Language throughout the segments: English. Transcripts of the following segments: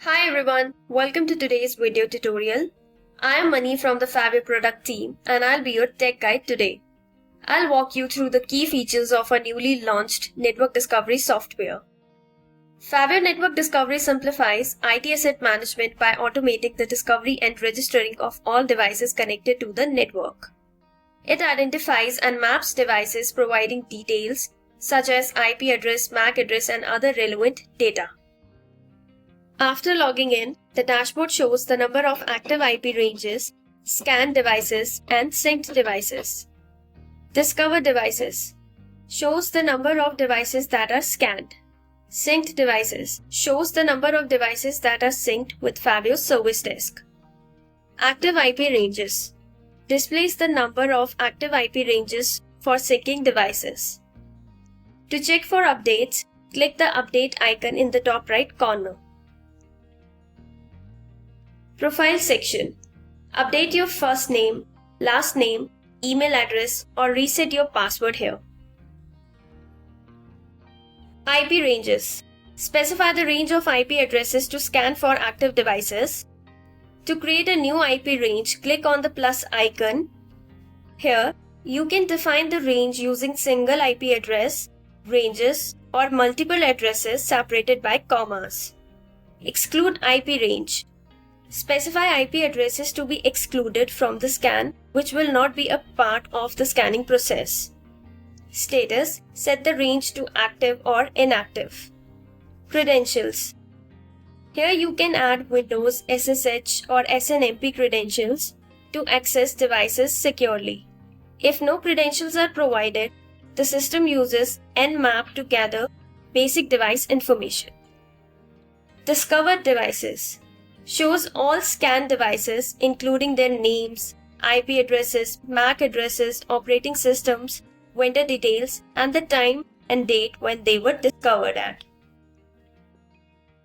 Hi everyone, welcome to today's video tutorial. I am Mani from the Faveo product team and I'll be your tech guide today. I'll walk you through the key features of our newly launched network discovery software. Faveo Network Discovery simplifies IT asset management by automating the discovery and registering of all devices connected to the network. It identifies and maps devices providing details such as IP address, MAC address and other relevant data. After logging in, the dashboard shows the number of active IP ranges, scanned devices, and synced devices. Discover devices shows the number of devices that are scanned. Synced devices shows the number of devices that are synced with Faveo Service Desk. Active IP ranges displays the number of active IP ranges for syncing devices. To check for updates, click the update icon in the top right corner. Profile section. Update your first name, last name, email address or reset your password here. IP ranges. Specify the range of IP addresses to scan for active devices. To create a new IP range, click on the plus icon. Here, you can define the range using single IP address, ranges, or multiple addresses separated by commas. Exclude IP range. Specify IP addresses to be excluded from the scan which will not be a part of the scanning process. Status. Set the range to active or inactive. Credentials. Here you can add Windows, SSH or SNMP credentials to access devices securely. If no credentials are provided, the system uses Nmap to gather basic device information. Discovered devices shows all scanned devices including their names, IP addresses, MAC addresses, operating systems, vendor details, and the time and date when they were discovered at.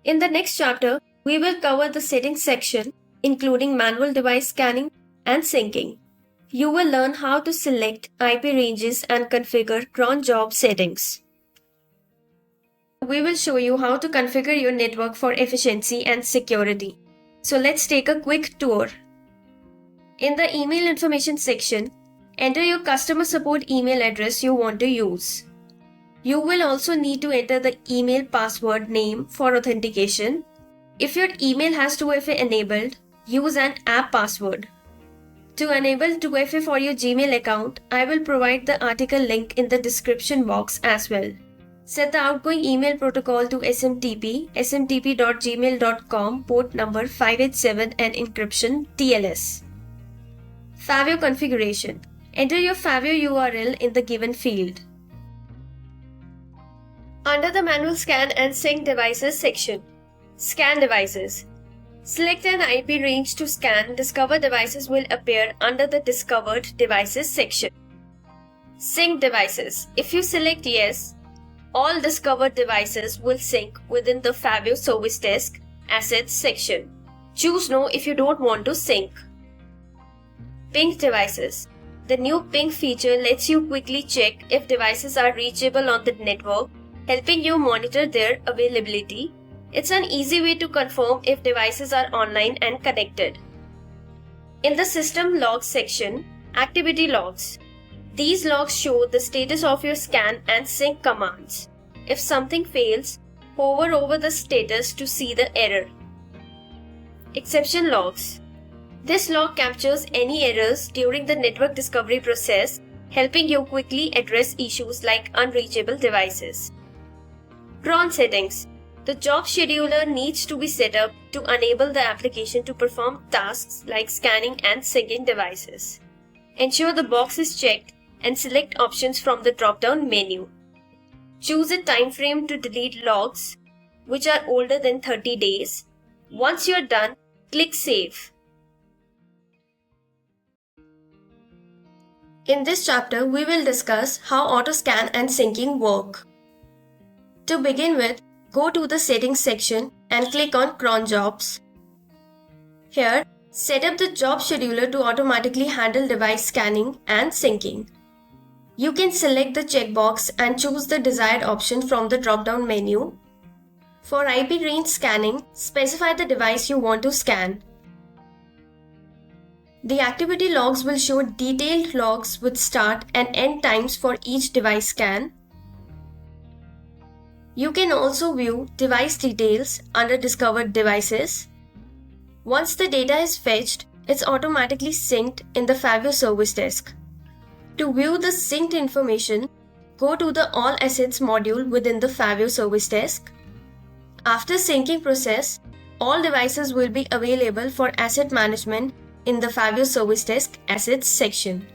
In the next chapter, we will cover the settings section including manual device scanning and syncing. You will learn how to select IP ranges and configure cron job settings. We will show you how to configure your network for efficiency and security. So let's take a quick tour. In the email information section, enter your customer support email address you want to use. You will also need to enter the email password name for authentication. If your email has 2FA enabled, use an app password. To enable 2FA for your Gmail account, I will provide the article link in the description box as well. Set the outgoing email protocol to SMTP, smtp.gmail.com, port number 587 and encryption TLS. Faveo Configuration. Enter your Faveo URL in the given field. Under the Manual Scan and Sync Devices section, Scan Devices. Select an IP range to scan. Discover devices will appear under the Discovered Devices section. Sync Devices. If you select Yes, all discovered devices will sync within the Faveo Service Desk Assets section. Choose No if you don't want to sync. Ping devices. The new ping feature lets you quickly check if devices are reachable on the network, helping you monitor their availability. It's an easy way to confirm if devices are online and connected. In the System Logs section, Activity Logs. These logs show the status of your scan and sync commands. If something fails, hover over the status to see the error. Exception Logs. This log captures any errors during the network discovery process, helping you quickly address issues like unreachable devices. Cron Settings. The job scheduler needs to be set up to enable the application to perform tasks like scanning and syncing devices. Ensure the box is checked and select options from the drop-down menu. Choose a time frame to delete logs which are older than 30 days. Once you're done, click Save. In this chapter, we will discuss how auto scan and syncing work. To begin with, go to the Settings section and click on Cron Jobs. Here, set up the job scheduler to automatically handle device scanning and syncing. You can select the checkbox and choose the desired option from the drop-down menu. For IP range scanning, specify the device you want to scan. The activity logs will show detailed logs with start and end times for each device scan. You can also view device details under Discovered Devices. Once the data is fetched, it's automatically synced in the Faveo Service Desk. To view the synced information, go to the All Assets module within the Faveo Service Desk. After syncing process, all devices will be available for asset management in the Faveo Service Desk Assets section.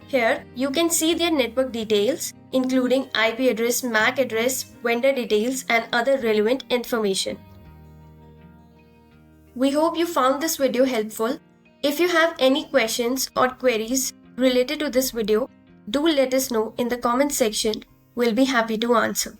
Here, you can see their network details, including IP address, MAC address, vendor details, and other relevant information. We hope you found this video helpful. If you have any questions or queries related to this video, do let us know in the comment section. We'll be happy to answer.